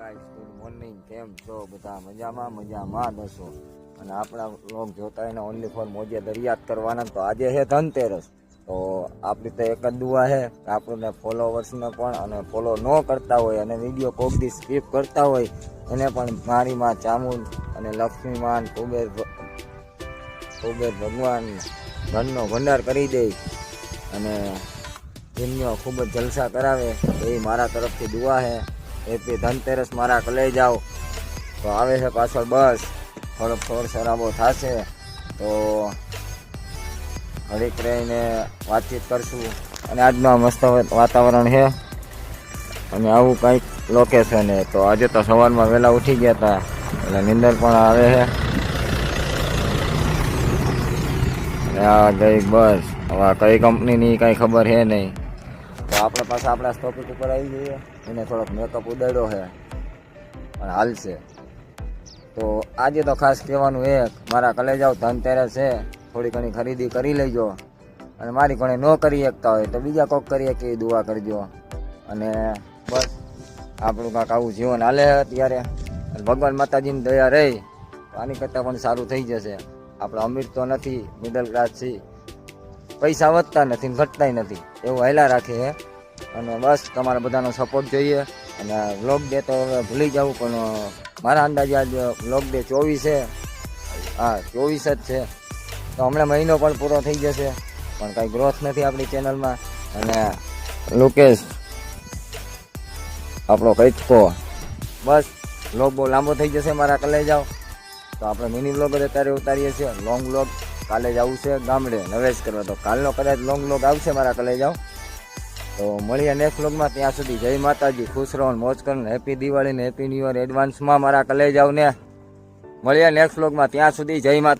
Guys good morning, કેમ છો બધા? મજામાં દોસ્તો. અને આપણા લોક જોતા હોય ને ઓનલી ફોર મોજે દરિયાત કરવાના. તો આજે છે ધનતેરસ, તો આપણી તો એક જ દુઆ છે કે આપણને ફોલોવર્સને પણ અને ફોલો ન કરતા હોય અને વિડીયો કોક દી સ્કીપ કરતા હોય એને પણ મારી માં ચામુંડ અને લક્ષ્મી માન કુબેર ભગવાન ધનનો ભંડાર કરી દે અને એમનો ખૂબ જ જલસા કરાવે એ મારા તરફથી દુઆ છે. એથી ધનતેરસ મારા કલે જાઓ. તો આવે છે પાછળ બસ, થોડોક શોર શરાબો થશે તો ઘડીક રહીને વાતચીત કરશું. અને આજનું મસ્ત વાતાવરણ છે અને આવું કંઈક લોકેશન છે. તો આજે તો સવારમાં વહેલા ઉઠી ગયા હતા એટલે નીંદર પણ આવે છે. આ ગઈ બસ, હવે કઈ કંપનીની કાંઈ ખબર છે નહીં. તો આપણે પાછા આપણા ટોપિક ઉપર આવી જઈએ. એને થોડોક મેકઅપ ઉડાડ્યો છે પણ હાલશે. તો આજે તો ખાસ કહેવાનું એક, મારા કલેજાઓ ધનતેરસ છે, થોડી ઘણી ખરીદી કરી લેજો. અને મારી ઘણી ન કરી શકતા હોય તો બીજા કોક કરીએ કે દુઆ કરજો. અને બસ આપણું કાંક આવું જીવન હાલે અત્યારે. ભગવાન માતાજીની દયા રહી તો આની કરતાં પણ સારું થઈ જશે. આપણે અમીર તો નથી, મિડલ ક્લાસ છીએ, પૈસા વધતા નથી ને ઘટતાય નથી, એવું હેલા રાખે છે. અને બસ તમારા બધાનો સપોર્ટ જોઈએ. અને વ્લોગ ડે તો હવે ભૂલી જવું, પણ મારા અંદાજે આજ વ્લોગ ડે 24 છે. હા 24 જ છે. તો હમણાં મહિનો પણ પૂરો થઈ જશે પણ કાંઈ ગ્રોથ નથી આપણી ચેનલમાં. અને લુકેશ આપણો કચકો, બસ વ્લોગ બહુ લાંબો થઈ જશે મારા કલે જાઓ. તો આપણે મિની વ્લોગ જ અત્યારે ઉતારીએ છીએ. લોંગ વ્લોગ કાલે જવું છે ગામડે નવેશ કરવા, તો કાલનો કદાચ લોંગ વ્લોગ આવશે મારા કલે જાઓ. તો મળીએ નેક્સ્ટ વ્લોગમાં. ત્યાં સુધી જય માતાજી, ખુશ રહો, મોજ કરો, હેપી દિવાળી ને હેપી ન્યુ યર એડવાન્સમાં મારા કલે જાઓ ને. મળીએ નેક્સ્ટ વ્લોગમાં. ત્યાં સુધી જય માતા.